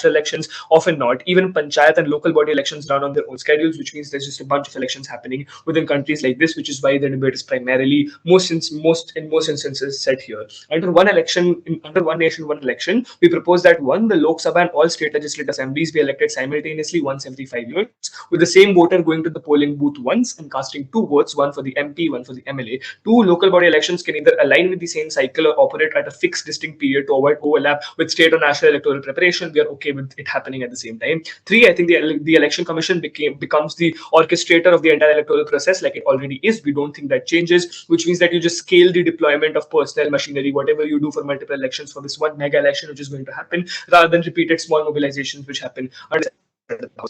elections, often not. Even panchayat and local body elections run on their own schedules, which means there's just a bunch of elections happening within countries like this, which is why the debate is primarily most instances set here. Under one nation, one election, we propose that one, the Lok Sabha and all state legislative assemblies be elected simultaneously once every 5 years, with the same voter going to the polling booth once and casting two votes, one for the MP, one for the MLA. Two local body elections can either align with the same cycle or operate at a fixed distinct period to avoid overlap with state or national electoral preparation. We are okay with it happening at the same time. Three, I think the election commission becomes the orchestrator of the entire electoral process, like it already is. We don't think that changes, which means that you just scale the deployment of personnel, machinery, whatever you do for multiple elections for this one mega election which is going to happen, rather than repeated small mobilizations which happen.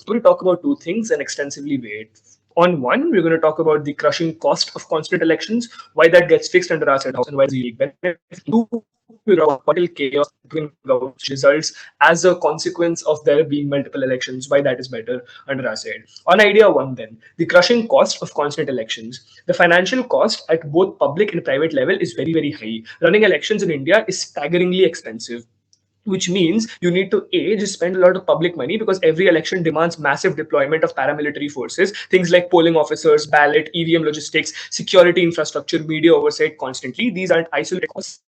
We'll talk about two things and extensively wait. On one, we're going to talk about the crushing cost of constant elections, why that gets fixed under our house, and why it's a unique benefit. Two, we're about total chaos between results as a consequence of there being multiple elections, why that is better under our side. On idea one, then, the crushing cost of constant elections. The financial cost at both public and private level is very, very high. Running elections in India is staggeringly expensive, which means you need to just spend a lot of public money, because every election demands massive deployment of paramilitary forces, things like polling officers, ballot, EVM logistics, security infrastructure, media oversight constantly. These aren't isolated costs.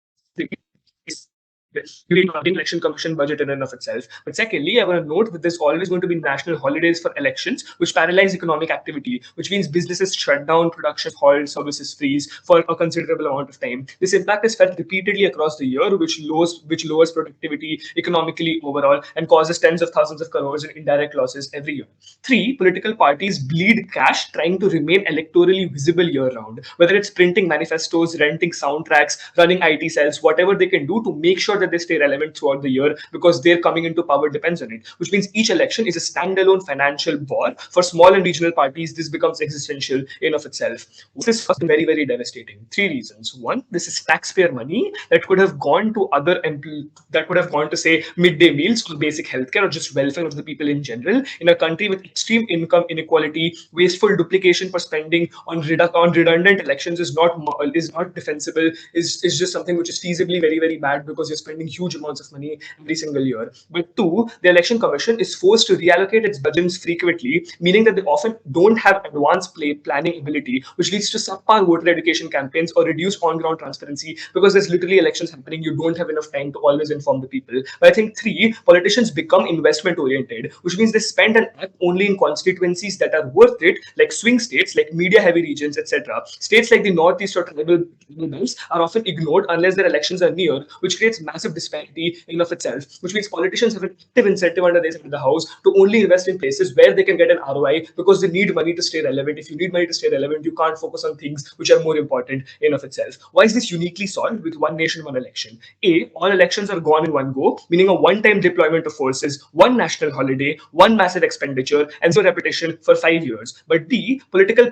Election commission budget in and of itself. But secondly, I want to note that there's always going to be national holidays for elections, which paralyze economic activity, which means businesses shut down, production halt, services freeze for a considerable amount of time. This impact is felt repeatedly across the year, which lowers productivity economically overall and causes tens of thousands of crores in indirect losses every year. Three, political parties bleed cash trying to remain electorally visible year round, whether it's printing manifestos, renting soundtracks, running IT cells, whatever they can do to make sure that they stay relevant throughout the year, because their coming into power depends on it, which means each election is a standalone financial war. For small and regional parties, this becomes existential in of itself. This is very, very devastating. Three reasons. One, this is taxpayer money that could have gone to say midday meals or basic healthcare or just welfare of the people in general. In a country with extreme income inequality, wasteful duplication for spending on redundant elections is not defensible, is just something which is feasibly very, very bad, because you're spending huge amounts of money every single year. But two, the election commission is forced to reallocate its budgets frequently, meaning that they often don't have advanced planning ability, which leads to subpar voter education campaigns or reduced on-ground transparency, because there's literally elections happening. You don't have enough time to always inform the people. But I think three, politicians become investment oriented, which means they spend and act only in constituencies that are worth it, like swing states, like media heavy regions, etc. States like the Northeast or tribal belts are often ignored unless their elections are near, which creates massive disparity in of itself, which means politicians have an active incentive under the house to only invest in places where they can get an ROI, because they need money to stay relevant. If you need money to stay relevant, you can't focus on things which are more important in of itself. Why is this uniquely solved with one nation, one election? A, all elections are gone in one go, meaning a one-time deployment of forces, one national holiday, one massive expenditure, and zero repetition for 5 years. But B, political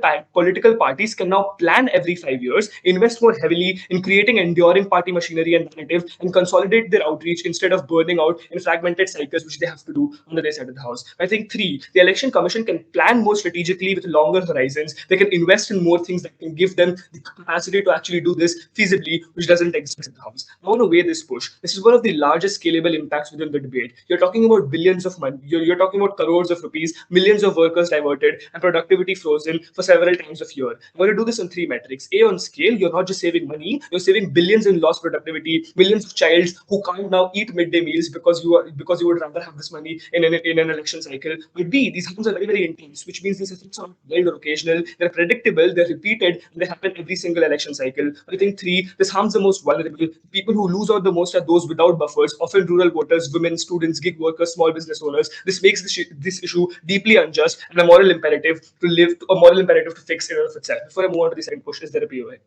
parties can now plan every 5 years, invest more heavily in creating enduring party machinery and narrative, and consolidate their outreach instead of burning out in fragmented cycles, which they have to do on their side of the house. I think three, the election commission can plan more strategically with longer horizons. They can invest in more things that can give them the capacity to actually do this feasibly, which doesn't exist in the house. I want to weigh this push. This is one of the largest scalable impacts within the debate. You're talking about billions of money. You're talking about crores of rupees, millions of workers diverted, and productivity frozen for several times of year. I'm going to do this on three metrics. A, on scale, you're not just saving money, you're saving billions in lost productivity, millions of childs who can't now eat midday meals because you would rather have this money in an election cycle. But B, these happens are very, very intense, which means these effects are mild or occasional, they're predictable, they're repeated, and they happen every single election cycle. I think three, this harms the most vulnerable. People who lose out the most are those without buffers, often rural voters, women, students, gig workers, small business owners. This makes this issue deeply unjust and a moral imperative to fix in and of itself. Before I move on to the second question, is there a POI?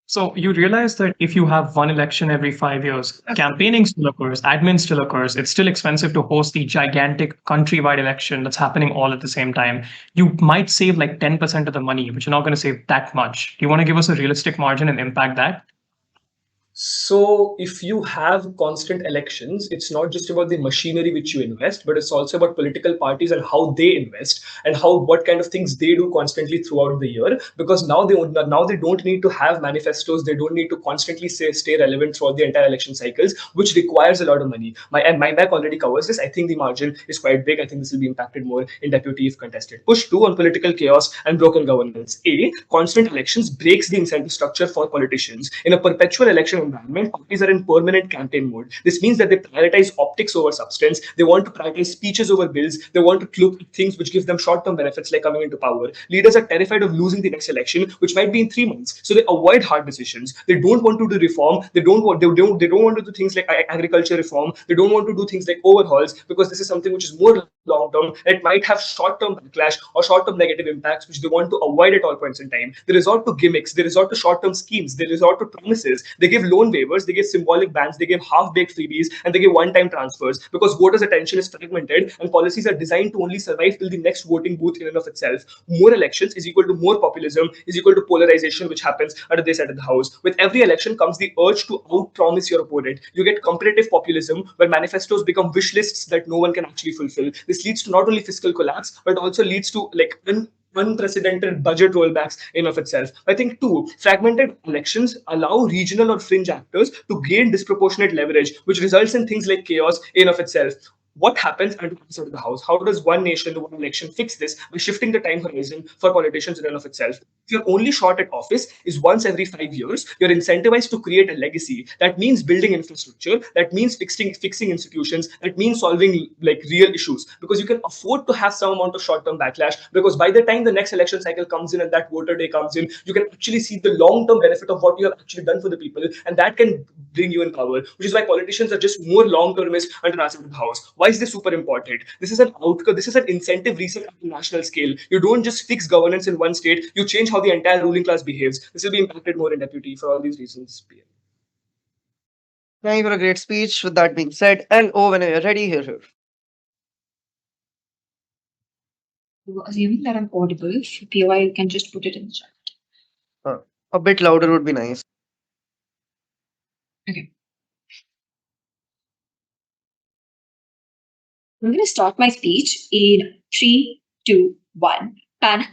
So you realize that if you have one election every 5 years, campaigning still occurs, admin still occurs, it's still expensive to host the gigantic countrywide election that's happening all at the same time. You might save like 10% of the money, but you're not going to save that much. Do you want to give us a realistic margin and impact that? So, if you have constant elections, it's not just about the machinery which you invest, but it's also about political parties and how they invest and how what kind of things they do constantly throughout the year. Because now they don't need to have manifestos, they don't need to constantly stay relevant throughout the entire election cycles, which requires a lot of money. My back already covers this. I think the margin is quite big. I think this will be impacted more in deputy if contested. Push two on political chaos and broken governance. A constant elections breaks the incentive structure for politicians. In a perpetual election environment, parties are in permanent campaign mode. This means that they prioritize optics over substance. They want to prioritize speeches over bills. They want to look at things which give them short-term benefits like coming into power. Leaders are terrified of losing the next election, which might be in 3 months. So they avoid hard decisions. They don't want to do reform. They don't want to do things like agriculture reform. They don't want to do things like overhauls because this is something which is more long term. It might have short term backlash or short term negative impacts which they want to avoid at all points in time. They resort to gimmicks. They resort to short term schemes. They resort to promises. They give loan waivers. They give symbolic bans. They give half baked freebies and they give one time transfers because voters' attention is fragmented and policies are designed to only survive till the next voting booth in and of itself. More elections is equal to more populism, is equal to polarization, which happens at this side of the house. With every election comes the urge to out-promise your opponent. You get competitive populism where manifestos become wish lists that no one can actually fulfill. This leads to not only fiscal collapse, but also leads to like unprecedented budget rollbacks in of itself. I think two, fragmented elections allow regional or fringe actors to gain disproportionate leverage, which results in things like chaos in of itself. What happens at the side of the house? How does one nation, one election fix this by shifting the time horizon for politicians in and of itself? If your only shot at office is once every 5 years, you're incentivized to create a legacy. That means building infrastructure. That means fixing institutions. That means solving like real issues because you can afford to have some amount of short-term backlash. Because by the time the next election cycle comes in and that voter day comes in, you can actually see the long-term benefit of what you have actually done for the people, and that can bring you in power. Which is why politicians are just more long-termist under our side of the house. Why is this super important? This is an outcome. This is an incentive reset at a national scale. You don't just fix governance in one state. You change how the entire ruling class behaves. This will be impacted more in deputy for all these reasons. Thank you for a great speech. With that being said, and whenever you're ready, here. Assuming that I'm audible, if you can just put it in the chat. A bit louder would be nice. Okay. I'm going to start my speech in 3, 2, 1.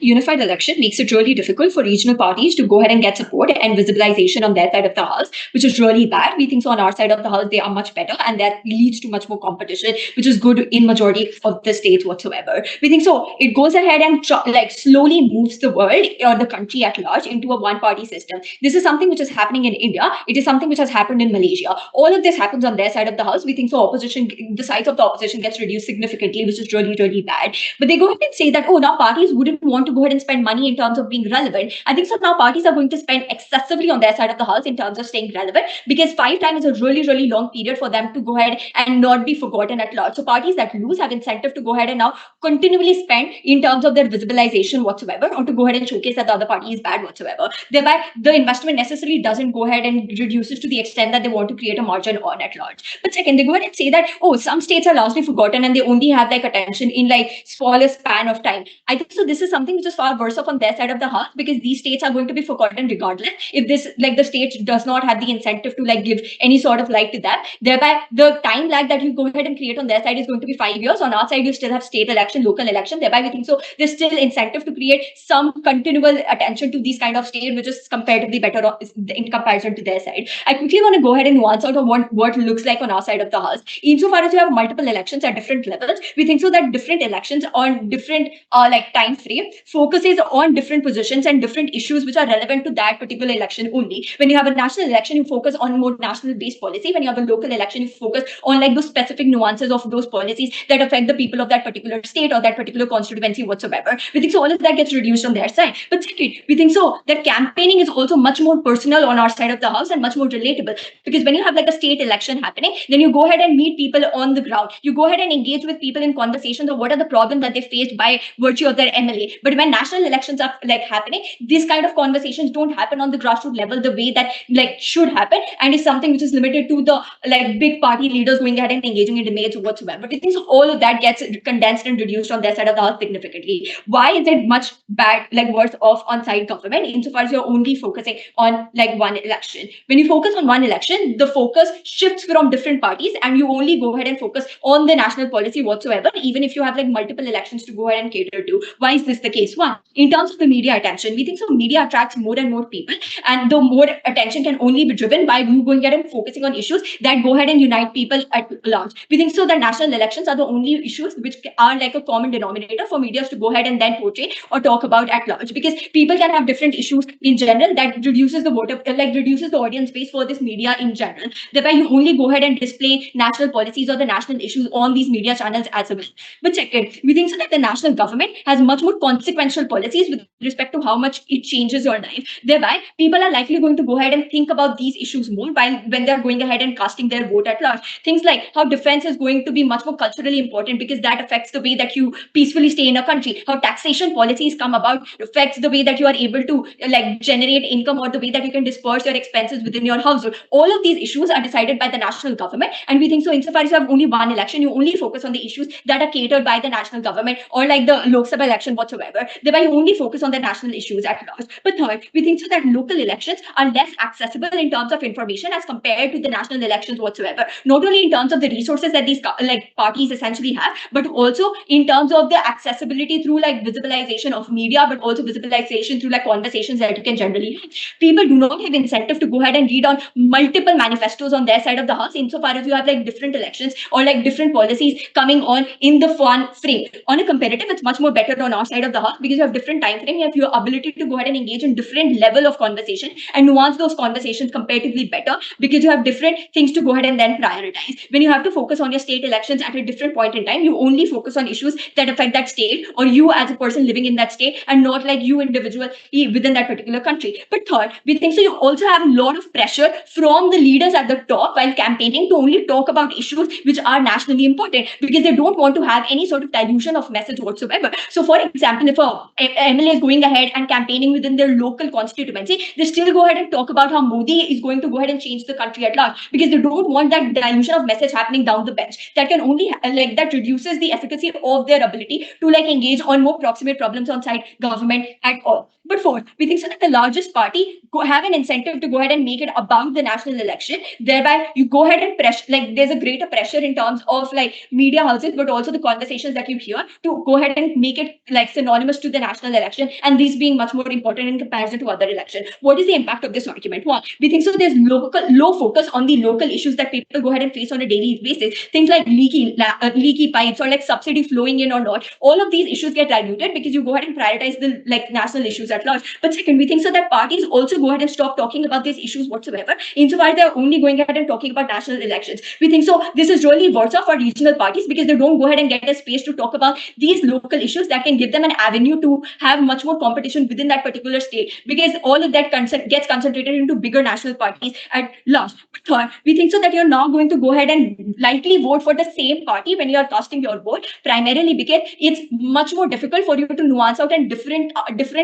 Unified election makes it really difficult for regional parties to go ahead and get support and visibilization on their side of the house, which is really bad. We think so on our side of the house, they are much better, and that leads to much more competition, which is good in majority of the states whatsoever. We think so it goes ahead and slowly moves the world or the country at large into a one-party system. This is something which is happening in India. It is something which has happened in Malaysia. All of this happens on their side of the house. We think so the size of the opposition gets reduced significantly, which is really, really bad. But they go ahead and say that, oh, now parties wouldn't want to go ahead and spend money in terms of being relevant. I think so now parties are going to spend excessively on their side of the house in terms of staying relevant, because 5 times is a really, really long period for them to go ahead and not be forgotten at large. So parties that lose have incentive to go ahead and now continually spend in terms of their visibilization whatsoever, or to go ahead and showcase that the other party is bad whatsoever. Thereby, the investment necessarily doesn't go ahead and reduces to the extent that they want to create a margin on at large. But second, they go ahead and say that, oh, some states are largely forgotten and they only have like attention in like smaller span of time. I think so this is something which is far worse off on their side of the house, because these states are going to be forgotten regardless if this like the state does not have the incentive to like give any sort of light to that. Thereby, the time lag that you go ahead and create on their side is going to be 5 years. On our side, you still have state election, local election. Thereby, we think so there's still incentive to create some continual attention to these kind of state, which is comparatively better in comparison to their side. I quickly want to go ahead and nuance out of what looks like on our side of the house. Insofar as you have multiple elections at different levels, we think so that different elections on different like time frame focuses on different positions and different issues which are relevant to that particular election only. When you have a national election, you focus on more national based policy. When you have a local election, you focus on like those specific nuances of those policies that affect the people of that particular state or that particular constituency whatsoever. We think so all of that gets reduced on their side. But second, we think so that campaigning is also much more personal on our side of the house and much more relatable, because when you have like a state election happening, then you go ahead and meet people on the ground. You go ahead and engage with people in conversations of what are the problems that they faced by virtue of their MLA. way. But when national elections are like happening, these kind of conversations don't happen on the grassroots level the way that like should happen, and is something which is limited to the like big party leaders going ahead and engaging in debates whatsoever. But it think all of that gets condensed and reduced on their side of the house significantly. Why is it much bad, like worse off on side government insofar as you're only focusing on like one election? When you focus on one election, the focus shifts from different parties and you only go ahead and focus on the national policy whatsoever, even if you have like multiple elections to go ahead and cater to. Why is this the case? One, in terms of the media attention, we think so media attracts more and more people, and the more attention can only be driven by you going ahead and focusing on issues that go ahead and unite people at large. We think so that national elections are the only issues which are like a common denominator for media to go ahead and then portray or talk about at large, because people can have different issues in general that reduces the voter, like reduces the audience base for this media in general. Thereby, you only go ahead and display national policies or the national issues on these media channels as well. But second, we think so that the national government has much more consequential policies with respect to how much it changes your life. Thereby, people are likely going to go ahead and think about these issues more while when they're going ahead and casting their vote at large. Things like how defense is going to be much more culturally important because that affects the way that you peacefully stay in a country. How taxation policies come about affects the way that you are able to like generate income or the way that you can disperse your expenses within your household. All of these issues are decided by the national government, and we think so insofar as you have only one election, you only focus on the issues that are catered by the national government or like the Lok Sabha election whatsoever. Thereby, you only focus on the national issues at large. But third, we think so that local elections are less accessible in terms of information as compared to the national elections whatsoever. Not only in terms of the resources that these like parties essentially have, but also in terms of the accessibility through like visibilization of media, but also visibilization through like conversations that you can generally have. People do not have incentive to go ahead and read on multiple manifestos on their side of the house insofar as you have like different elections or like different policies coming on in the one frame. On a comparative, it's much more better on our side of the house because you have different time frame, you have your ability to go ahead and engage in different level of conversation and nuance those conversations comparatively better because you have different things to go ahead and then prioritize. When you have to focus on your state elections at a different point in time, you only focus on issues that affect that state or you as a person living in that state and not like you individual within that particular country. But third, we think so you also have a lot of pressure from the leaders at the top while campaigning to only talk about issues which are nationally important because they don't want to have any sort of dilution of message whatsoever. So for example, if a MLA is going ahead and campaigning within their local constituency, they still go ahead and talk about how Modi is going to go ahead and change the country at large because they don't want that dilution of message happening down the bench. That can only like that reduces the efficacy of their ability to like engage on more proximate problems on side government at all. But fourth, we think so that the largest party have an incentive to go ahead and make it about the national election. Thereby, you go ahead and pressure, like there's a greater pressure in terms of like media houses, but also the conversations that you hear to go ahead and make it like synonymous to the national election, and these being much more important in comparison to other elections. What is the impact of this argument? One, we think so there's low focus on the local issues that people go ahead and face on a daily basis. Things like leaky pipes or like subsidy flowing in or not. All of these issues get diluted because you go ahead and prioritize the like national issues at large. But second, we think so that parties also go ahead and stop talking about these issues whatsoever insofar they're only going ahead and talking about national elections. We think so this is really worse off for regional parties because they don't go ahead and get a space to talk about these local issues that can give them an avenue to have much more competition within that particular state because all of that gets concentrated into bigger national parties at large. Third, we think so that you're now going to go ahead and likely vote for the same party when you're casting your vote, primarily because it's much more difficult for you to nuance out and different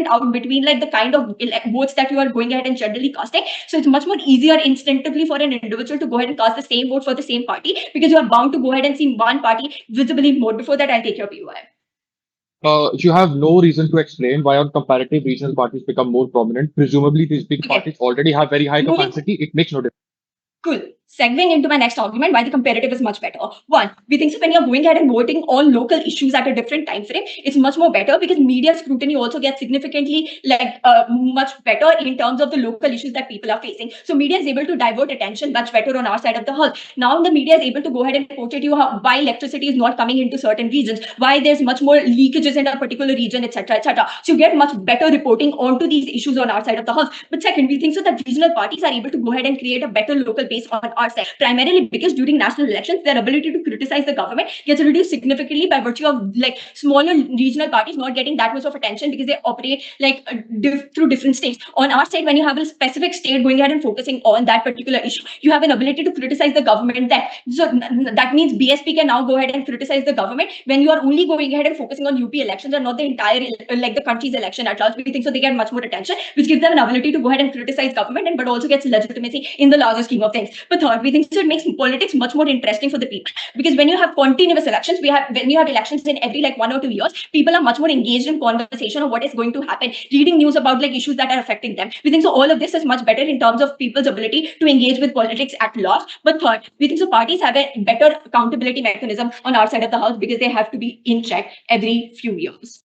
out between like the kind of votes that you are going ahead and generally casting. So it's much more easier instinctively for an individual to go ahead and cast the same vote for the same party because you are bound to go ahead and see one party visibly more. Before that, I'll take your POI. You have no reason to explain why on comparative regional parties become more prominent. Presumably, these big parties already have very high capacity. It makes no difference. Cool. Segueing into my next argument, why the comparative is much better. One, we think so when you're going ahead and voting on local issues at a different time frame, it's much more better because media scrutiny also gets significantly like much better in terms of the local issues that people are facing. So media is able to divert attention much better on our side of the hall. Now the media is able to go ahead and portray to you why electricity is not coming into certain regions, why there's much more leakages in a particular region, etc., etc. So you get much better reporting onto these issues on our side of the house. But second, we think so that regional parties are able to go ahead and create a better local base on our side, primarily because during national elections, their ability to criticize the government gets reduced significantly by virtue of like smaller regional parties not getting that much of attention because they operate like through different states. On our side, when you have a specific state going ahead and focusing on that particular issue, you have an ability to criticize the government there. So that means BSP can now go ahead and criticize the government when you are only going ahead and focusing on UP elections and not the entire like the country's election at large. We think so they get much more attention, which gives them an ability to go ahead and criticize government and but also gets legitimacy in the larger scheme of things. But third, we think so it makes politics much more interesting for the people, because when you have continuous elections, when you have elections in every like 1 or 2 years, people are much more engaged in conversation of what is going to happen, reading news about like issues that are affecting them. We think so all of this is much better in terms of people's ability to engage with politics at large. But third, we think so parties have a better accountability mechanism on our side of the house because they have to be in check every few years.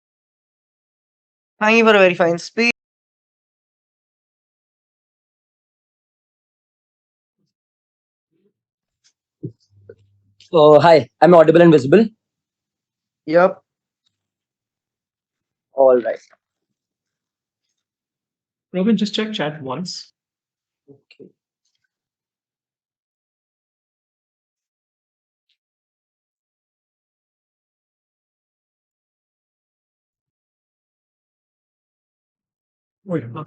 Thank you for a very fine speech. Hi, I'm audible and visible. Yep. All right. Robin, just check chat once. Okay. Oh, yeah.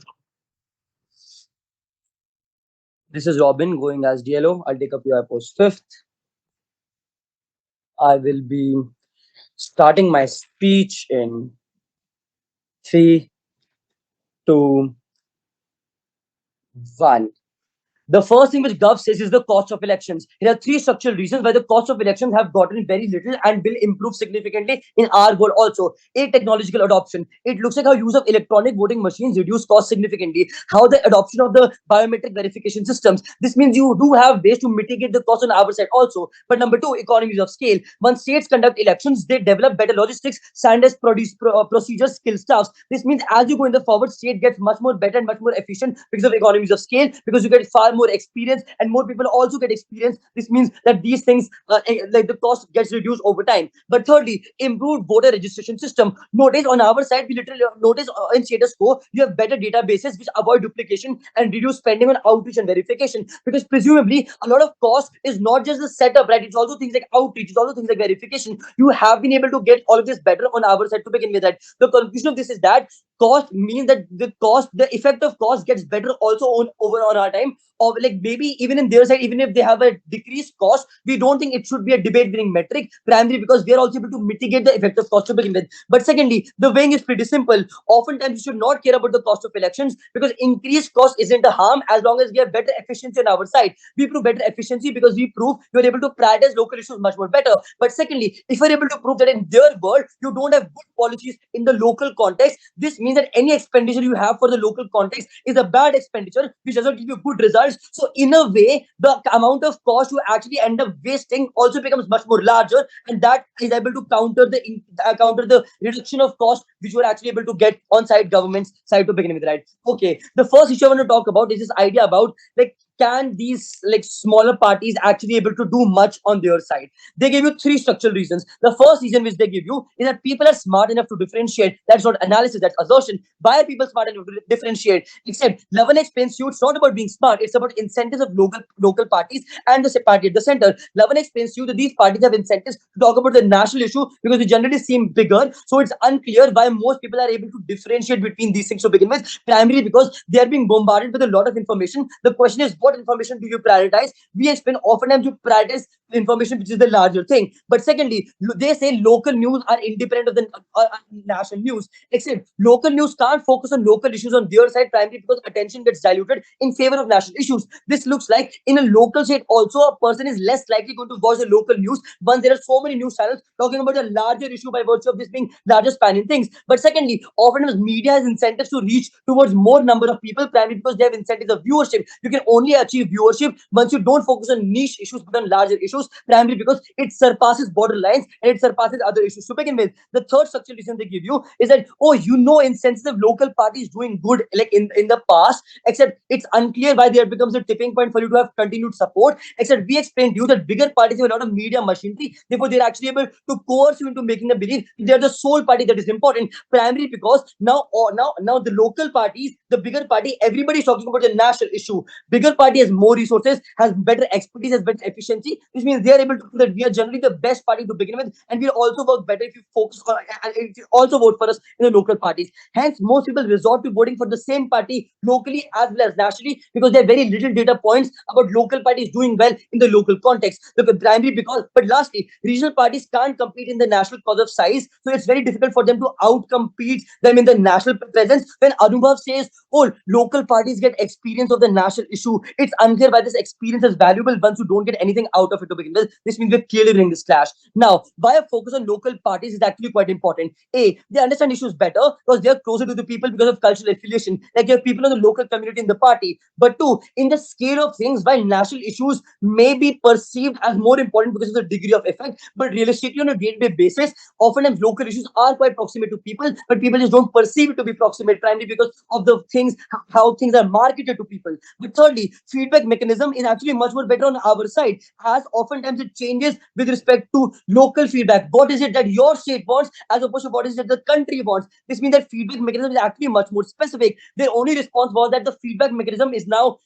This is Robin going as DLO. I'll take up your post 5th. I will be starting my speech in 3, 2, 1. The first thing which Gov says is the cost of elections. There are 3 structural reasons why the cost of elections have gotten very little and will improve significantly in our goal also. A, technological adoption. It looks like how use of electronic voting machines reduce cost significantly. How the adoption of the biometric verification systems. This means you do have ways to mitigate the cost on our side also. But number 2, economies of scale. Once states conduct elections, they develop better logistics, standards, procedures, skill staffs. This means as you go in the forward, state gets much more better and much more efficient because of economies of scale, because you get far more experience and more people also get experience. This means that these things like the cost gets reduced over time. But thirdly, improved voter registration system. Notice on our side, we literally notice in status quo you have better databases which avoid duplication and reduce spending on outreach and verification, because presumably a lot of cost is not just the setup, right? It's also things like outreach, it's also things like verification. You have been able to get all of this better on our side to begin with. That the conclusion of this is that cost means that the effect of cost gets better also over on our time. Or like maybe even in their side, even if they have a decreased cost, we don't think it should be a debate winning metric, primarily because we are also able to mitigate the effect of cost to begin with. But secondly, the weighing is pretty simple. Oftentimes you should not care about the cost of elections because increased cost isn't a harm as long as we have better efficiency on our side. We prove better efficiency because we prove you are able to prioritize local issues much more better. But secondly, if you're able to prove that in their world you don't have good policies in the local context, this means that any expenditure you have for the local context is a bad expenditure which doesn't give you good results. So in a way, the amount of cost you actually end up wasting also becomes much more larger, and that is able to counter the reduction of cost which you are actually able to get on side government's side to begin with, right? Okay, the first issue I want to talk about is this idea about like, can these like smaller parties actually able to do much on their side? They give you 3 structural reasons. The first reason which they give you is that people are smart enough to differentiate. That's not analysis, that's assertion. Why are people smart enough to differentiate? Except Lavanya explains to you it's not about being smart, it's about incentives of local parties and the party at the center. Lavanya explains to you that these parties have incentives to talk about the national issue because they generally seem bigger. So it's unclear why most people are able to differentiate between these things to begin with, primarily because they are being bombarded with a lot of information. The question is, what information do you prioritize? We explain oftentimes you prioritize information which is the larger thing. But secondly, they say local news are independent of the national news. Except local news can't focus on local issues on their side, primarily because attention gets diluted in favor of national issues. This looks like in a local state also a person is less likely going to watch the local news once there are so many news channels talking about a larger issue by virtue of this being larger spanning things. But secondly, oftentimes media has incentives to reach towards more number of people, primarily because they have incentives of viewership. You can only achieve viewership once you don't focus on niche issues but on larger issues, primarily because it surpasses borderlines and it surpasses other issues to begin with. The third structural reason they give you is that, oh, insensitive local parties doing good like in the past, except it's unclear why there becomes a tipping point for you to have continued support. Except we explained to you that bigger parties have a lot of media machinery, therefore they're actually able to coerce you into making a belief they're the sole party that is important, primarily because now the local parties, the bigger party, everybody is talking about the national issue. Bigger party has more resources, has better expertise, has better efficiency, which means they are able to do that. We are generally the best party to begin with, and we'll also work better if you focus on and if you also vote for us in the local parties. Hence, most people resort to voting for the same party locally as well as nationally because there are very little data points about local parties doing well in the local context. The primary because, but lastly, regional parties can't compete in the national because of size, so it's very difficult for them to outcompete them in the national presence. When Anubhav says, "Oh, local parties get experience of the national issue," it's unclear why this experience is valuable once you don't get anything out of it to begin with. This means we're clearly winning this clash. Now, why a focus on local parties is actually quite important. A, they understand issues better because they're closer to the people because of cultural affiliation. Like you have people in the local community in the party. But two, in the scale of things, while national issues may be perceived as more important because of the degree of effect, but realistically on a day-to-day basis, oftentimes local issues are quite proximate to people, but people just don't perceive it to be proximate primarily because of the things, how things are marketed to people. But thirdly, feedback mechanism is actually much more better on our side, as oftentimes it changes with respect to local feedback. What is it that your state wants as opposed to what is it that the country wants? This means that feedback mechanism is actually much more specific. Their only response was that the feedback mechanism is now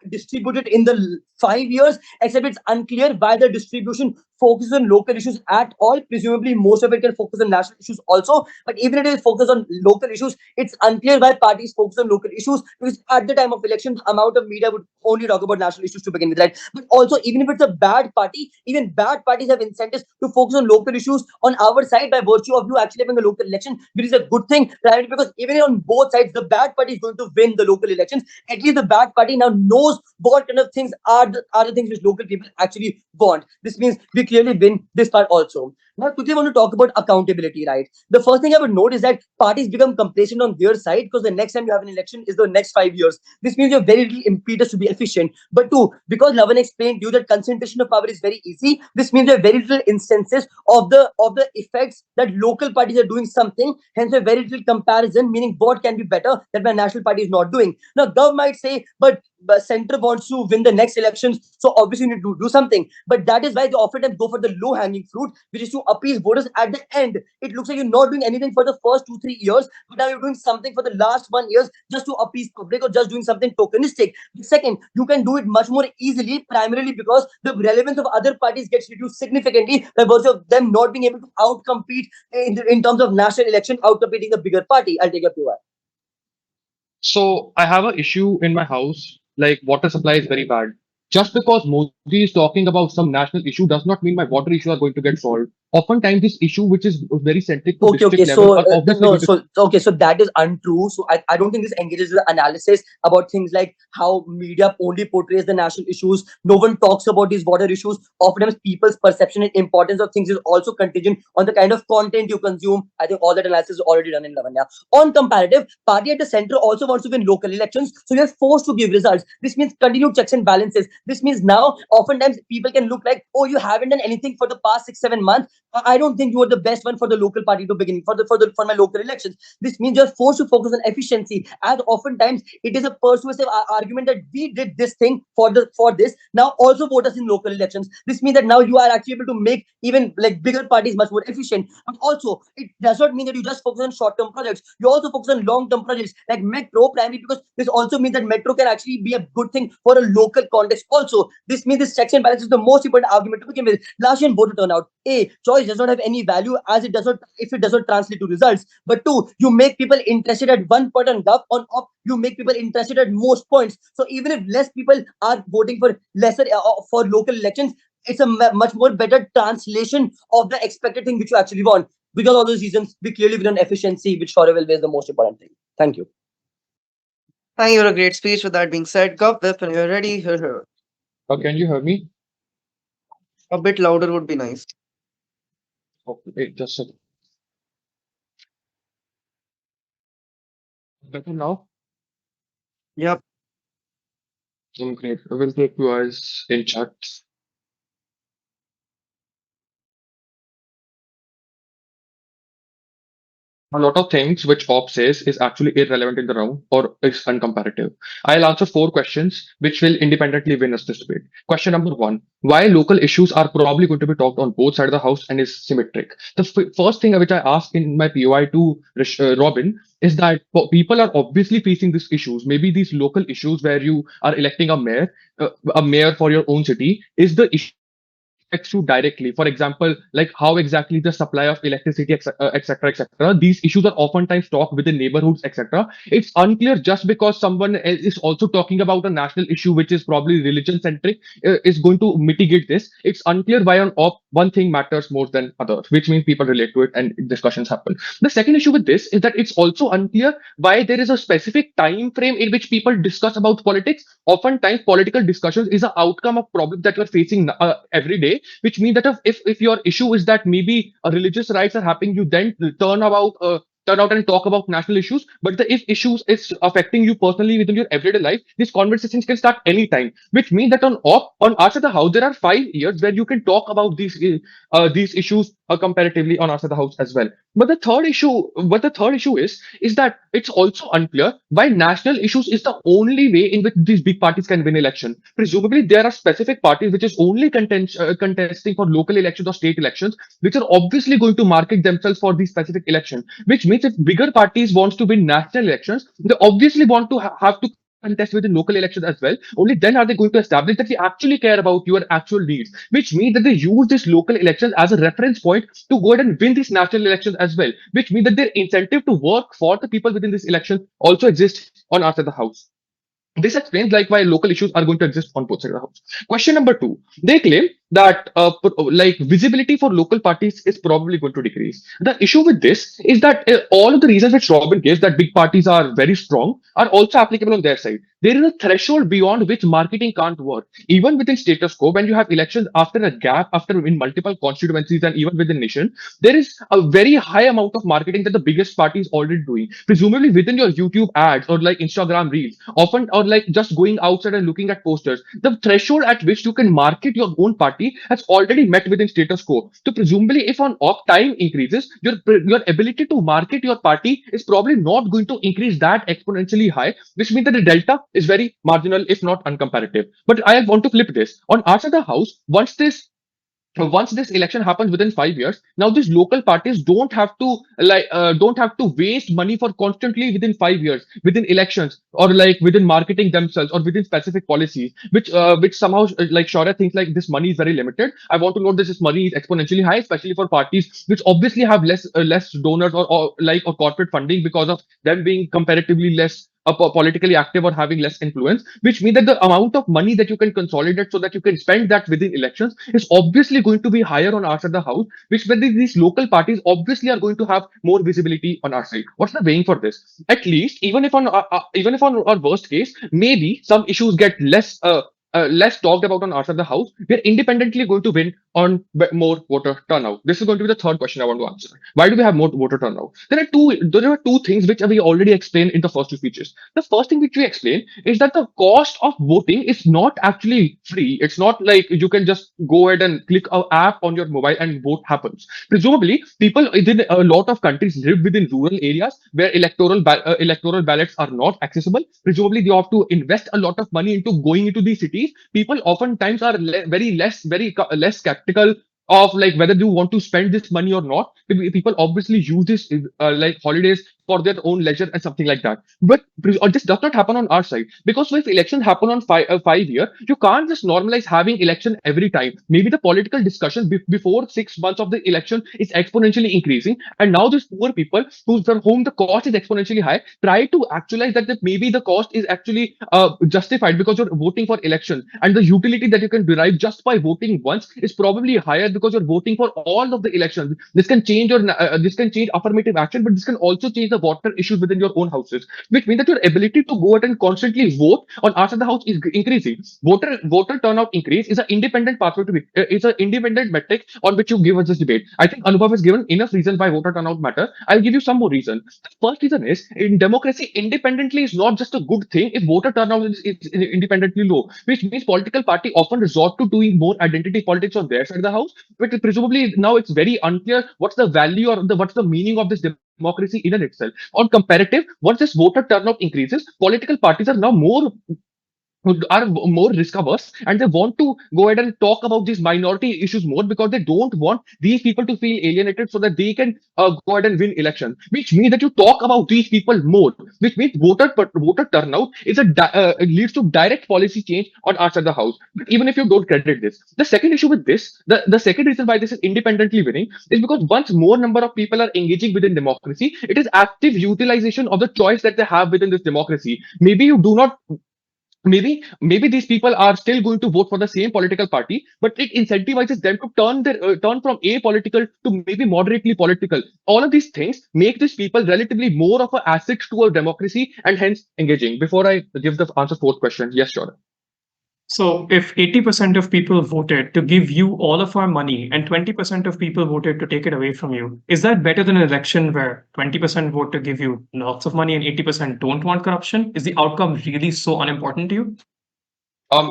distributed in the 5 years, except it's unclear why the distribution focuses on local issues at all. Presumably, most of it can focus on national issues also. But even if it is focused on local issues, it's unclear why parties focus on local issues because at the time of election, the amount of media would only talk about national issues to begin with, right? But also, even if it's a bad party, even bad parties have incentives to focus on local issues on our side by virtue of you actually having a local election, which is a good thing, primarily because even on both sides, the bad party is going to win the local elections. At least the bad party now knows what kind of things are the things which local people actually want. This means we clearly win this part also. Now, quickly want to talk about accountability, right? The first thing I would note is that parties become complacent on their side because the next time you have an election is the next 5 years. This means you have very little impetus to be efficient. But two, because Lavanya explained to you that concentration of power is very easy, this means there are very little instances of the effects that local parties are doing something. Hence, a very little comparison, meaning what can be better that my national party is not doing. Now, Gov might say, but center wants to win the next elections, so obviously you need to do something. But that is why they often go for the low-hanging fruit, which is to appease voters at the end. It looks like you're not doing anything for the first 2 3 years, but now you're doing something for the last 1 year just to appease public or just doing something tokenistic. Second, you can do it much more easily, primarily because the relevance of other parties gets reduced significantly by virtue of them not being able to outcompete in terms of national election, outcompeting the bigger party. I'll take up your. So I have an issue in my house, like water supply is very bad. Just because Modi is talking about some national issue does not mean my water issue are going to get solved. Oftentimes, this issue, which is very centric to Okay, district so level, are obviously no, going to. so that is untrue. So I don't think this engages the analysis about things like how media only portrays the national issues. No one talks about these water issues. Oftentimes, people's perception and importance of things is also contingent on the kind of content you consume. I think all that analysis is already done in Lavanya. On comparative, party at the center also wants to win local elections, so you're forced to give results. This means continued checks and balances. This means now, oftentimes, people can look like, oh, you haven't done anything for the past 6 7 months. I don't think you are the best one for the local party to begin for my local elections. This means you're forced to focus on efficiency. As oftentimes it is a persuasive argument that we did this thing for this. Now also vote us in local elections. This means that now you are actually able to make even like bigger parties much more efficient. But also it does not mean that you just focus on short-term projects. You also focus on long-term projects like metro primarily because this also means that metro can actually be a good thing for a local context. Also, this means this checks and balance is the most important argument to begin with. Last year in voter turnout, A, choice does not have any value as it does not if it does not translate to results. But two, you make people interested at one point on gov on op, you make people interested at most points. So even if less people are voting for lesser for local elections, it's a much more better translation of the expected thing which you actually want. Because of all those reasons, we clearly win on efficiency, which Shaurya will be the most important thing. Thank you. Thank you for a great speech. With that being said, Gov, when you're ready, here. Can you hear me? A bit louder would be nice. Okay, wait, just a second. Better now? Yep. Great. I will take you as in chat. A lot of things which Op says is actually irrelevant in the round or is uncomparative. I'll answer four questions which will independently win us this debate. Question number one: why local issues are probably going to be talked on both sides of the house and is symmetric. The first thing which I asked in my POI to Robin is that people are obviously facing these issues. Maybe these local issues where you are electing a mayor for your own city is the issue affects you directly. For example, like how exactly the supply of electricity, etc., etc. These issues are oftentimes talked within neighborhoods, etc. It's unclear just because someone else is also talking about a national issue, which is probably religion centric, is going to mitigate this. It's unclear why one thing matters more than others, which means people relate to it and discussions happen. The second issue with this is that it's also unclear why there is a specific time frame in which people discuss about politics. Oftentimes, political discussions is an outcome of problems that you're facing every day, which means that if your issue is that maybe religious rights are happening, you then turn out and talk about national issues. But if issues is affecting you personally within your everyday life, these conversations can start anytime. Which means that on Ask the House, there are 5 years where you can talk about these issues comparatively on Ask the House as well. But the third issue is that it's also unclear why national issues is the only way in which these big parties can win election. Presumably, there are specific parties which is only contesting for local elections or state elections, which are obviously going to market themselves for these specific elections. Which means if bigger parties wants to win national elections, they obviously want to have to contest within local elections as well. Only then are they going to establish that we actually care about your actual needs, which means that they use this local elections as a reference point to go ahead and win these national elections as well, which means that their incentive to work for the people within this election also exists on our side of the house. This explains like why local issues are going to exist on both sides of the house. Question number two: they claim that like visibility for local parties is probably going to decrease. The issue with this is that all of the reasons which Robin gives that big parties are very strong are also applicable on their side. There is a threshold beyond which marketing can't work. Even within status quo, when you have elections after a gap, after in multiple constituencies and even within nation, there is a very high amount of marketing that the biggest party is already doing. Presumably within your YouTube ads or like Instagram reels, often or like just going outside and looking at posters, the threshold at which you can market your own party has already met within status quo. So presumably, if on off time increases, your ability to market your party is probably not going to increase that exponentially high, which means that the delta is very marginal, if not uncomparative. But I want to flip this. On our side of the house, once this election happens within 5 years, now these local parties don't have to waste money for constantly within 5 years within elections or like within marketing themselves or within specific policies, which somehow like Shaurya thinks like this money is very limited. I want to note that this money is exponentially high, especially for parties which obviously have less donors or corporate funding because of them being comparatively less politically active or having less influence, which means that the amount of money that you can consolidate so that you can spend that within elections is obviously going to be higher on our side of the house, which means these local parties obviously are going to have more visibility on our side. What's the weighing for this? At least, even if on our worst case, maybe some issues get less talked about on our side of the house, we're independently going to win on more voter turnout. This is going to be the third question I want to answer. Why do we have more voter turnout? There are two things which we already explained in the first two speeches. The first thing which we explained is that the cost of voting is not actually free. It's not like you can just go ahead and click an app on your mobile and vote happens. Presumably, people within a lot of countries live within rural areas where electoral ballots are not accessible. Presumably, they have to invest a lot of money into going into these cities. People oftentimes are less skeptical of like whether you want to spend this money or not. People obviously use this like holidays for their own leisure and something like that. But this does not happen on our side, because if elections happen on 5 year, you can't just normalize having election every time. Maybe the political discussion before 6 months of the election is exponentially increasing, and now these poor people for whom the cost is exponentially high try to actualize that maybe the cost is actually justified because you're voting for election, and the utility that you can derive just by voting once is probably higher because you're voting for all of the elections. This can change affirmative action, but this can also change the water issues within your own houses, which means that your ability to go out and constantly vote on our side of the house is increasing. Voter turnout increase is an independent pathway to it's an independent metric on which you give us this debate. I think Anubhav has given enough reasons why voter turnout matter. I'll give you some more reason. The first reason is in democracy, independently is not just a good thing if voter turnout is independently low, which means political party often resort to doing more identity politics on their side of the house. But presumably now it's very unclear what's the value or what's the meaning of this democracy in and itself. On comparative, once this voter turnout increases, political parties are now who are more risk averse, and they want to go ahead and talk about these minority issues more because they don't want these people to feel alienated so that they can go ahead and win election, which means that you talk about these people more, which means voter turnout is it leads to direct policy change on our side of the house. But even if you don't credit this, the second issue with this, the second reason why this is independently winning is because once more number of people are engaging within democracy, it is active utilization of the choice that they have within this democracy. Maybe you do not maybe these people are still going to vote for the same political party, but it incentivizes them to turn from apolitical to maybe moderately political. All of these things make these people relatively more of an asset to our democracy and hence engaging. Before I give the answer fourth question, yes, sure. So if 80% of people voted to give you all of our money and 20% of people voted to take it away from you, is that better than an election where 20% vote to give you lots of money and 80% don't want corruption? Is the outcome really so unimportant to you?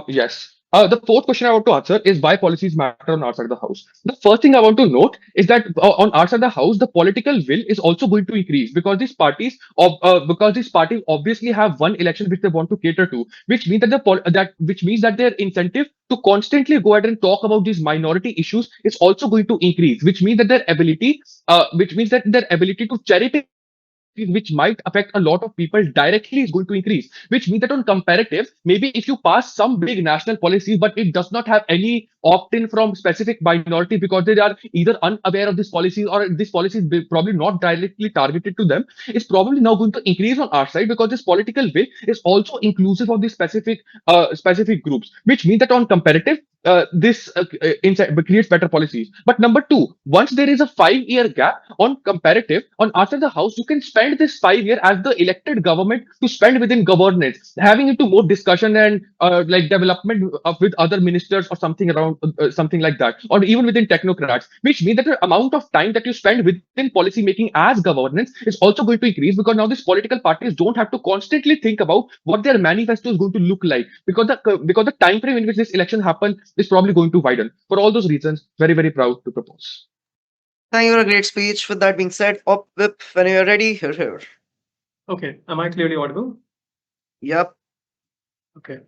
Yes. The fourth question I want to answer is why policies matter on our side of the house. The first thing I want to note is that on our side of the house, the political will is also going to increase because these parties obviously have one election which they want to cater to, which means that which means that their incentive to constantly go ahead and talk about these minority issues is also going to increase, which means that their ability to cherry pick which might affect a lot of people directly is going to increase, which means that on comparative, maybe if you pass some big national policy, but it does not have any opt-in from specific minority because they are either unaware of this policy or this policy is probably not directly targeted to them, it's probably now going to increase on our side because this political will is also inclusive of these specific groups, which means that on comparative, this creates better policies. But number two, once there is a 5-year gap on comparative, on after the house, you can spend this 5 year as the elected government to spend within governance, having into more discussion and like development with other ministers or something around something like that, or even within technocrats, which means that the amount of time that you spend within policy making as governance is also going to increase because now these political parties don't have to constantly think about what their manifesto is going to look like because the time frame in which this election happens is probably going to widen. For all those reasons, very, very proud to propose. Thank you for a great speech. With that being said, up whip when you're ready. Here. Okay, am I clearly audible? Yep. Okay.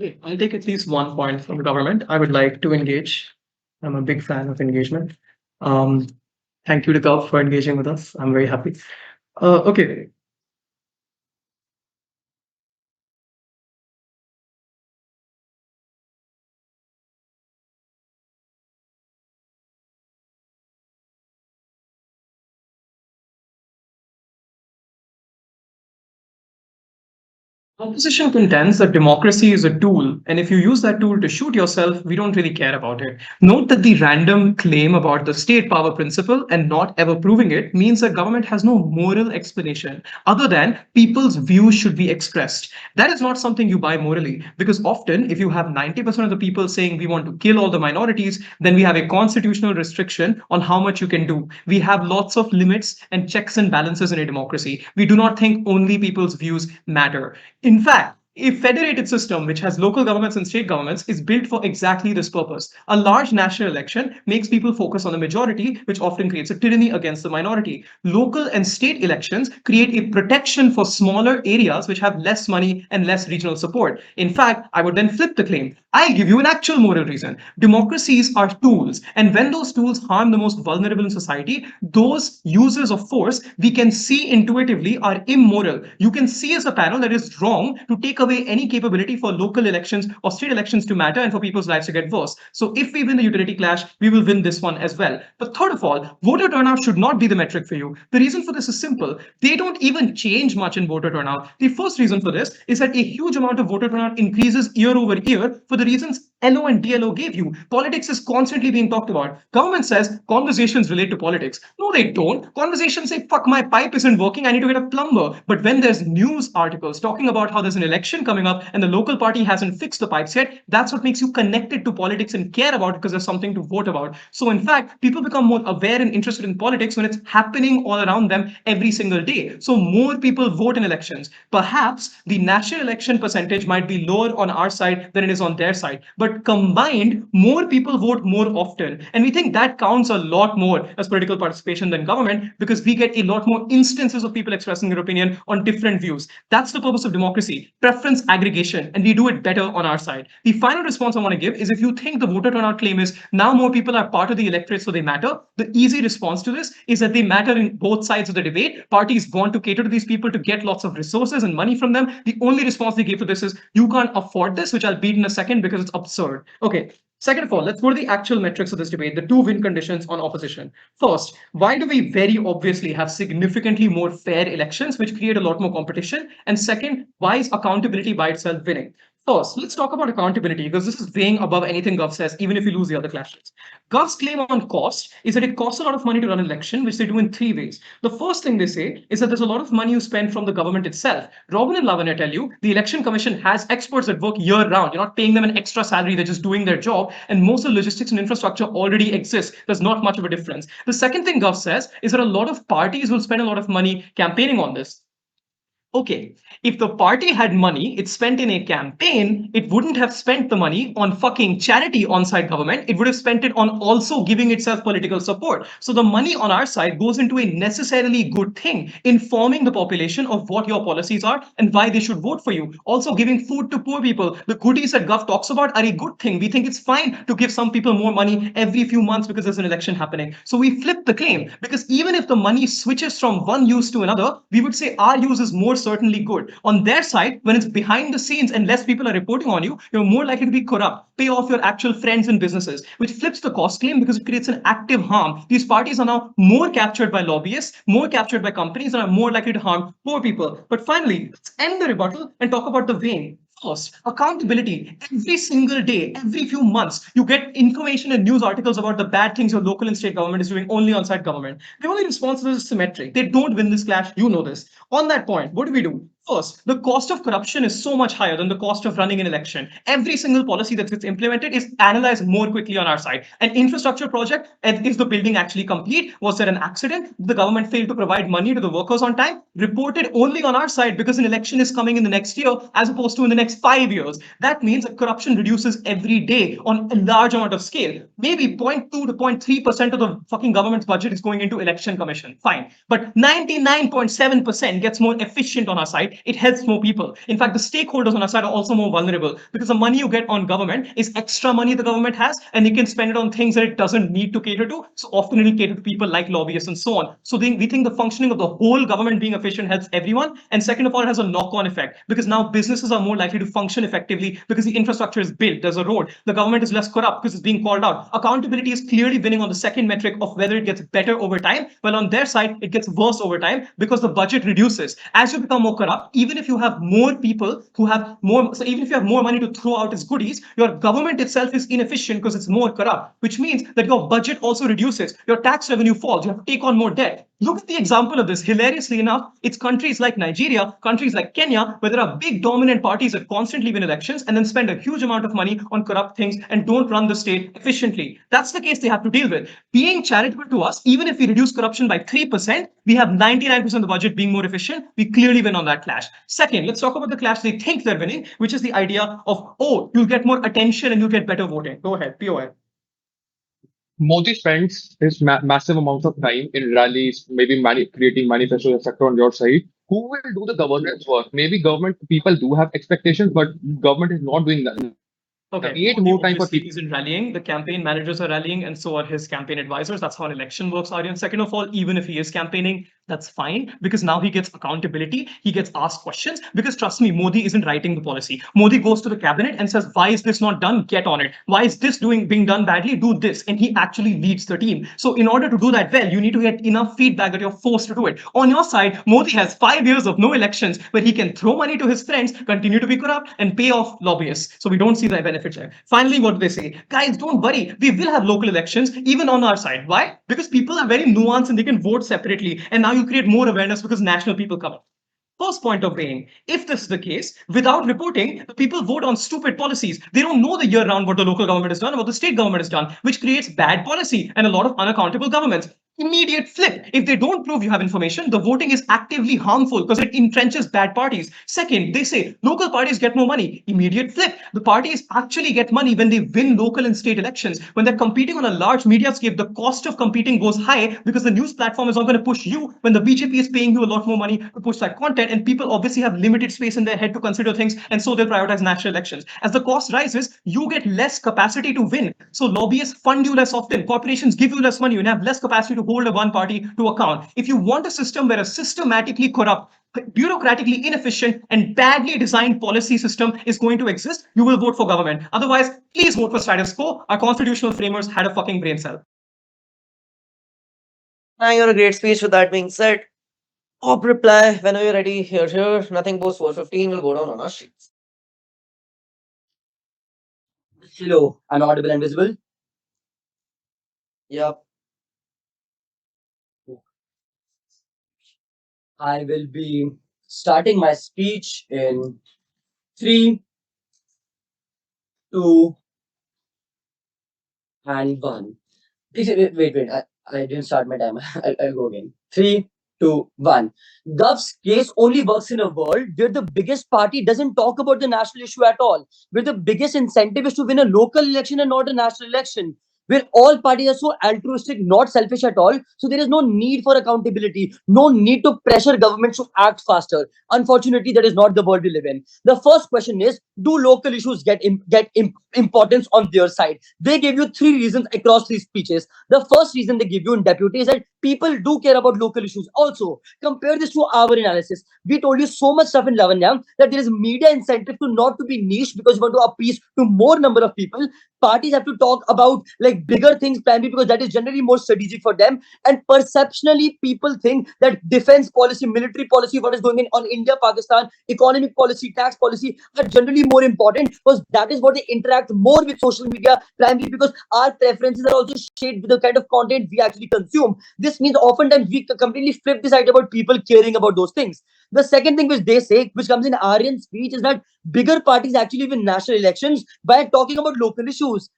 Okay, I'll take at least one point from the government. I would like to engage. I'm a big fan of engagement. Thank you to Gov for engaging with us. I'm very happy. Okay. Opposition contends that democracy is a tool, and if you use that tool to shoot yourself, we don't really care about it. Note that the random claim about the state power principle and not ever proving it means that government has no moral explanation other than people's views should be expressed. That is not something you buy morally, because often, if you have 90% of the people saying we want to kill all the minorities, then we have a constitutional restriction on how much you can do. We have lots of limits and checks and balances in a democracy. We do not think only people's views matter. In fact, a federated system which has local governments and state governments is built for exactly this purpose. A large national election makes people focus on the majority, which often creates a tyranny against the minority. Local and state elections create a protection for smaller areas which have less money and less regional support. In fact, I would then flip the claim. I'll give you an actual moral reason. Democracies are tools, and when those tools harm the most vulnerable in society, those users of force we can see intuitively are immoral. You can see as a panel that it's wrong to take away any capability for local elections or state elections to matter and for people's lives to get worse. So if we win the utility clash, we will win this one as well. But third of all, voter turnout should not be the metric for you. The reason for this is simple. They don't even change much in voter turnout. The first reason for this is that a huge amount of voter turnout increases year over year for the reasons LO and DLO gave you. Politics is constantly being talked about. Government says conversations relate to politics. No, they don't. Conversations say, fuck, my pipe isn't working, I need to get a plumber. But when there's news articles talking about how there's an election election coming up and the local party hasn't fixed the pipes yet, that's what makes you connected to politics and care about it because there's something to vote about. So in fact, people become more aware and interested in politics when it's happening all around them every single day. So more people vote in elections. Perhaps the national election percentage might be lower on our side than it is on their side, but combined, more people vote more often. And we think that counts a lot more as political participation than government because we get a lot more instances of people expressing their opinion on different views. That's the purpose of democracy, preference aggregation, and we do it better on our side. The final response I want to give is if you think the voter turnout claim is now more people are part of the electorate so they matter, the easy response to this is that they matter in both sides of the debate. Parties want to cater to these people to get lots of resources and money from them. The only response they give to this is you can't afford this, which I'll beat in a second because it's absurd. Okay. Second of all, let's go to the actual metrics of this debate, the two win conditions on opposition. First, why do we very obviously have significantly more fair elections, which create a lot more competition? And second, why is accountability by itself winning? First, let's talk about accountability because this is weighing above anything Gov says, even if you lose the other clashes. Gov's claim on cost is that it costs a lot of money to run an election, which they do in three ways. The first thing they say is that there's a lot of money you spend from the government itself. Robin and Lavanya tell you the election commission has experts that work year round. You're not paying them an extra salary, they're just doing their job. And most of the logistics and infrastructure already exists. There's not much of a difference. The second thing Gov says is that a lot of parties will spend a lot of money campaigning on this. Okay, if the party had money it spent in a campaign, it wouldn't have spent the money on fucking charity on-site government. It would have spent it on also giving itself political support. So the money on our side goes into a necessarily good thing, informing the population of what your policies are and why they should vote for you. Also giving food to poor people. The goodies that Gov talks about are a good thing. We think it's fine to give some people more money every few months because there's an election happening. So we flip the claim because even if the money switches from one use to another, we would say our use is more certainly good. On their side, when it's behind the scenes and less people are reporting on you, you're more likely to be corrupt, pay off your actual friends and businesses, which flips the cost claim because it creates an active harm. These parties are now more captured by lobbyists, more captured by companies, and are more likely to harm poor people. But finally, let's end the rebuttal and talk about the vein. First, accountability. Every single day, every few months, you get information and news articles about the bad things your local and state government is doing only on site government. The only response to this is symmetric. They don't win this clash. You know this. On that point, what do? First, the cost of corruption is so much higher than the cost of running an election. Every single policy that gets implemented is analyzed more quickly on our side. An infrastructure project, is the building actually complete? Was there an accident? The government failed to provide money to the workers on time? Reported only on our side because an election is coming in the next year as opposed to in the next 5 years. That means that corruption reduces every day on a large amount of scale. Maybe 0.2 to 0.3% of the fucking government's budget is going into election commission. Fine. But 99.7% gets more efficient on our side. It helps more people. In fact, the stakeholders on our side are also more vulnerable because the money you get on government is extra money the government has, and you can spend it on things that it doesn't need to cater to. So often it'll cater to people like lobbyists and so on. So we think the functioning of the whole government being efficient helps everyone. And second of all, it has a knock-on effect because now businesses are more likely to function effectively because the infrastructure is built. There's a road. The government is less corrupt because it's being called out. Accountability is clearly winning on the second metric of whether it gets better over time. Well, on their side, it gets worse over time because the budget reduces. As you become more corrupt, even if you have more people who have more, so even if you have more money to throw out as goodies, your government itself is inefficient because it's more corrupt, which means that your budget also reduces, your tax revenue falls, you have to take on more debt. Look at the example of this. Hilariously enough, it's countries like Nigeria, countries like Kenya, where there are big dominant parties that constantly win elections and then spend a huge amount of money on corrupt things and don't run the state efficiently. That's the case they have to deal with. Being charitable to us, even if we reduce corruption by 3%, we have 99% of the budget being more efficient. We clearly win on that clash. Second, let's talk about the clash they think they're winning, which is the idea of, oh, you'll get more attention and you'll get better voting. Go ahead, POI. Modi spends his massive amounts of time in rallies, maybe creating manifestos, etc. on your side. Who will do the governance work? Maybe government people do have expectations, but government is not doing that. Okay. Create more time for people. He's in rallying. The campaign managers are rallying, and so are his campaign advisors. That's how an election works, Aryan. Second of all, even if he is campaigning, that's fine because now he gets accountability. He gets asked questions because trust me, Modi isn't writing the policy. Modi goes to the cabinet and says, "Why is this not done? Get on it. Why is this being done badly? Do this." And he actually leads the team. So in order to do that well, you need to get enough feedback that you're forced to do it. On your side, Modi has 5 years of no elections where he can throw money to his friends, continue to be corrupt, and pay off lobbyists. So we don't see the benefit there. Finally, what do they say? Guys, don't worry. We will have local elections even on our side. Why? Because people are very nuanced and they can vote separately. And now you create more awareness because national people come up. First point of weighing. If this is the case, without reporting, the people vote on stupid policies. They don't know the year round what the local government has done, what the state government has done, which creates bad policy and a lot of unaccountable governments. Immediate flip. If they don't prove you have information, the voting is actively harmful because it entrenches bad parties. Second, they say local parties get more money. Immediate flip. The parties actually get money when they win local and state elections. When they're competing on a large media scale, the cost of competing goes high because the news platform is not going to push you when the BJP is paying you a lot more money to push that content. And people obviously have limited space in their head to consider things. And so they'll prioritize national elections. As the cost rises, you get less capacity to win. So lobbyists fund you less often. Corporations give you less money. You have less capacity to hold a one party to account. If you want a system where a systematically corrupt, bureaucratically inefficient, and badly designed policy system is going to exist, you will vote for government. Otherwise, please vote for status quo. Our constitutional framers had a fucking brain cell. Thank you for a great speech. With that being said, Op reply whenever you're ready. Here. Nothing post 415 will go down on our sheets. Hello, I'm audible and visible. Yep. I will be starting my speech in 3, 2, and 1. Wait. I didn't start my timer. I'll go again. 3, 2, 1. Gov's case only works in a world where the biggest party doesn't talk about the national issue at all, where the biggest incentive is to win a local election and not a national election, where all parties are so altruistic, not selfish at all. So there is no need for accountability, no need to pressure governments to act faster. Unfortunately, that is not the world we live in. The first question is, do local issues get importance on their side? They gave you 3 reasons across 3 speeches. The first reason they give you in deputy is that people do care about local issues. Also, compare this to our analysis. We told you so much stuff in Lavanya that there is media incentive to not to be niche because you want to appease to more number of people. Parties have to talk about like bigger things primarily because that is generally more strategic for them. And perceptionally, people think that defense policy, military policy, what is going on India, Pakistan, economic policy, tax policy are generally more important because that is what they interact more with social media primarily because our preferences are also shaped with the kind of content we actually consume. This means oftentimes we completely flip this idea about people caring about those things. The second thing which they say, which comes in Aryan's speech, is that bigger parties actually win national elections by talking about local issues.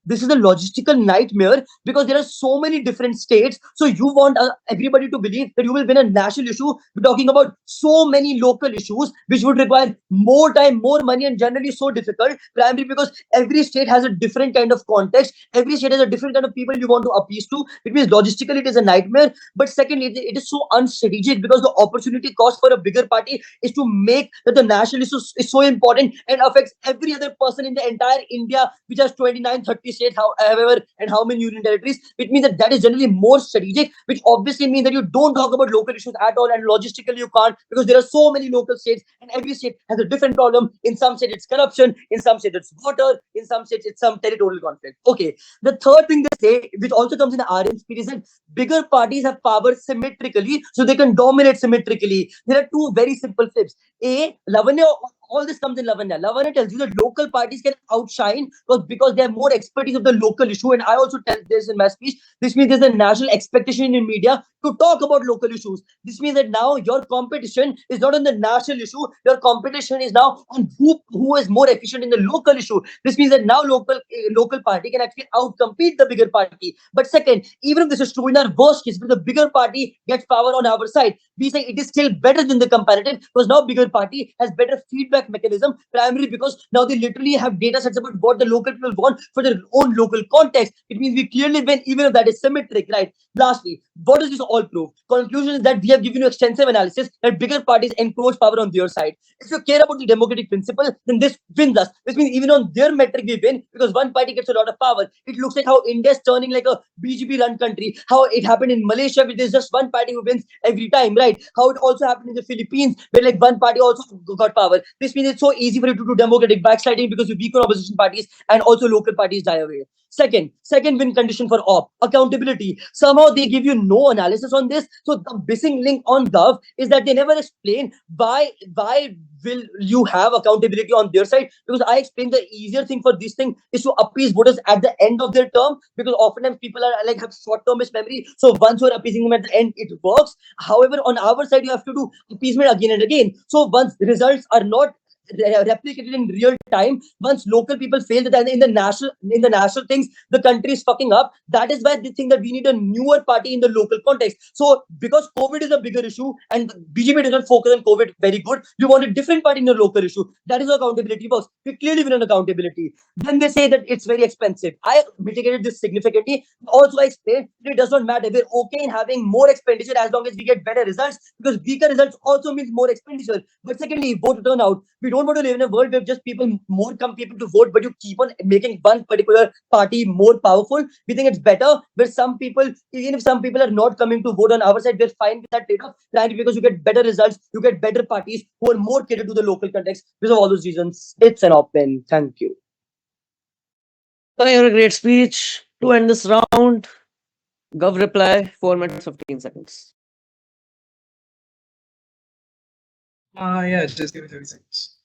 This is a logistical nightmare because there are so many different states. So you want everybody to believe that you will win a national issue. We're talking about so many local issues, which would require more time, more money, and generally so difficult. Primarily because every state has a different kind of context. Every state has a different kind of people you want to appease to. It means logistically it is a nightmare. But secondly, it is so unstrategic because the opportunity cost for a bigger party is to make that the national issue is so important and affects every other person in the entire India, which has 29, 30 states, however, and how many union territories. It means that is generally more strategic, which obviously means that you don't talk about local issues at all, and logistically you can't because there are so many local states, and every state has a different problem. In some states it's corruption, in some states it's water, in some states it's some territorial conflict. Okay, the third thing they say, which also comes in the Aryan speech, is that bigger parties have power symmetrically, so they can dominate symmetrically. There are 2 very simple flips. Lavanya, all this comes in Lavanya. Lavanya tells you that local parties can outshine because they have more expertise of the local issue. And I also tell this in my speech. This means there's a national expectation in media to talk about local issues. This means that now your competition is not on the national issue. Your competition is now on who is more efficient in the local issue. This means that now local party can actually outcompete the bigger party. But second, even if this is true in our worst case, if the bigger party gets power on our side, we say it is still better than the comparative because now bigger party has better feedback mechanism, primarily because now they literally have data sets about what the local people want for their own local context. It means we clearly win even if that is symmetric, right? Lastly, what does this all prove? Conclusion is that we have given you extensive analysis that bigger parties encroach power on their side. If you care about the democratic principle, then this wins us. This means even on their metric we win because one party gets a lot of power. It looks like how India is turning like a BGP run country, how it happened in Malaysia where there's just one party who wins every time, right? How it also happened in the Philippines where like one party also got power. This means it's so easy for you to do democratic backsliding because you weaken opposition parties and also local parties die away. Second win condition for op, accountability. Somehow they give you no analysis on this. So the missing link on Gov is that they never explain why will you have accountability on their side, because I explained the easier thing for this thing is to appease voters at the end of their term, because oftentimes people are like have short-termist memory. So once you're appeasing them at the end, it works. However, on our side, you have to do appeasement again and again. So once the results are not replicated in real time, once local people fail that in the national things, the country is fucking up. That is why they think that we need a newer party in the local context. So because COVID is a bigger issue and BJP does not focus on COVID very good, you want a different party in the local issue. That is how accountability works. We clearly win on accountability. Then they say that it's very expensive. I mitigated this significantly. Also, I explained that it does not matter. We're okay in having more expenditure as long as we get better results, because weaker results also means more expenditure. But secondly, voter turnout. We don't want to live in a world where just more people to vote, but you keep on making one particular party more powerful. We think it's better where some people, even if some people are not coming to vote on our side, we're fine with that trade-off, right? Because you get better results, you get better parties who are more catered to the local context. Because of all those reasons, it's an open. Thank you. Thank you for a great speech. To end this round, Gov reply, 4 minutes, 15 seconds. Yeah, just give me 30 seconds.